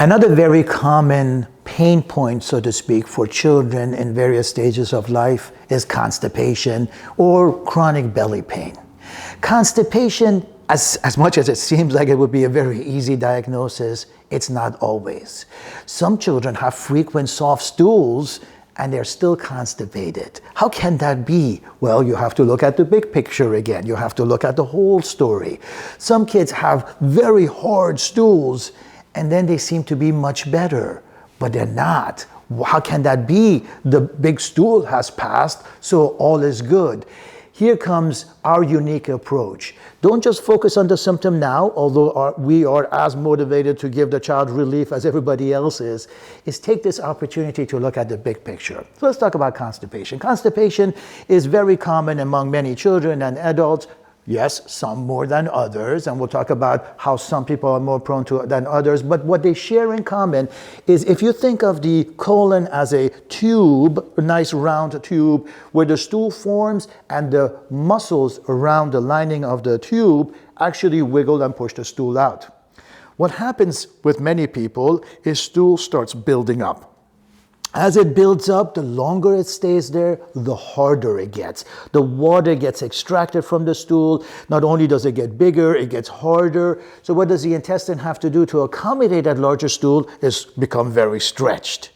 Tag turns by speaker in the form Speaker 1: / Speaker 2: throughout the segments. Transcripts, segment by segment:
Speaker 1: Another very common pain point, so to speak, for children in various stages of life is constipation or chronic belly pain. Constipation, as much as it seems like it would be a very easy diagnosis, it's not always. Some children have frequent soft stools and they're still constipated. How can that be? Well, you have to look at the big picture again. You have to look at the whole story. Some kids have very hard stools and then they seem to be much better, but they're not. How can that be? The big stool has passed, so all is good. Here comes our unique approach. Don't just focus on the symptom now, although we are as motivated to give the child relief as everybody else is take this opportunity to look at the big picture. So let's talk about constipation. Constipation is very common among many children and adults. Yes, some more than others, and we'll talk about how some people are more prone to it than others, but what they share in common is if you think of the colon as a tube, a nice round tube, where the stool forms and the muscles around the lining of the tube actually wiggle and push the stool out. What happens with many people is stool starts building up. As it builds up, the longer it stays there, the harder it gets. The water gets extracted from the stool. Not only does it get bigger, it gets harder. So what does the intestine have to do to accommodate that larger stool is become very stretched.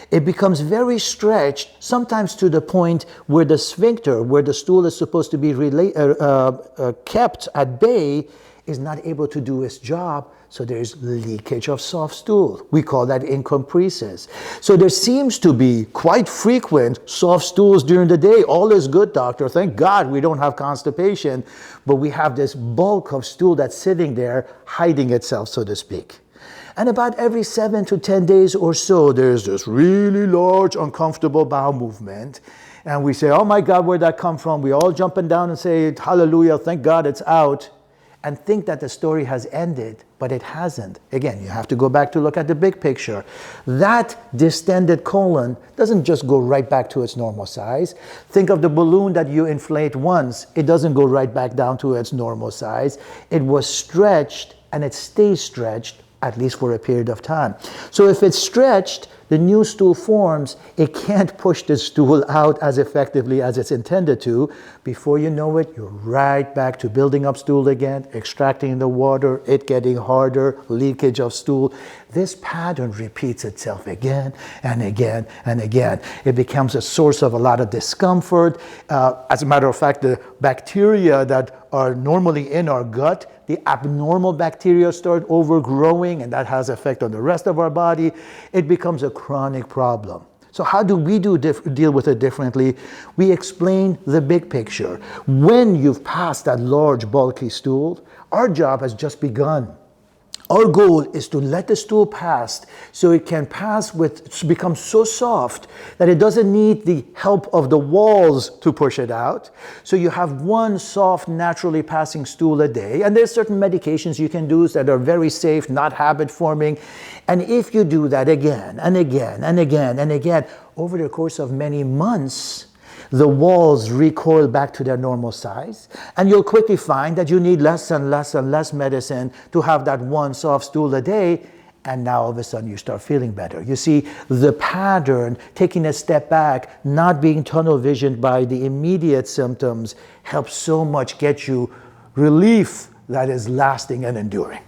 Speaker 1: It becomes very stretched, sometimes to the point where the sphincter, where the stool is supposed to be kept at bay, is not able to do its job. So there's leakage of soft stool. We call that incompresis. So there seems to be quite frequent soft stools during the day. All is good, doctor. Thank God we don't have constipation. But we have this bulk of stool that's sitting there hiding itself, so to speak. And about every 7 to 10 days or so, there's this really large, uncomfortable bowel movement. And we say, oh my God, where'd that come from? We all jump down and say, hallelujah, thank God it's out. And think that the story has ended, but it hasn't. Again, you have to go back to look at the big picture. That distended colon doesn't just go right back to its normal size. Think of the balloon that you inflate once. It doesn't go right back down to its normal size. It was stretched, and it stays stretched, at least for a period of time. So if it's stretched, the new stool forms, it can't push the stool out as effectively as it's intended to. Before you know it, you're right back to building up stool again, extracting the water, it getting harder, leakage of stool. This pattern repeats itself again and again and again. It becomes a source of a lot of discomfort. As a matter of fact, the bacteria that are normally in our gut, the abnormal bacteria start overgrowing, and that has effect on the rest of our body. It becomes a chronic problem. So how do we deal with it differently? We explain the big picture. When you've passed that large, bulky stool, our job has just begun. Our goal is to let the stool pass so it can become so soft that it doesn't need the help of the walls to push it out. So you have one soft, naturally passing stool a day. And there's certain medications you can do that are very safe, not habit forming. And if you do that again and again and again and again, over the course of many months, the walls recoil back to their normal size, and you'll quickly find that you need less and less and less medicine to have that one soft stool a day, and now all of a sudden you start feeling better. You see, the pattern, taking a step back, not being tunnel visioned by the immediate symptoms, helps so much get you relief that is lasting and enduring.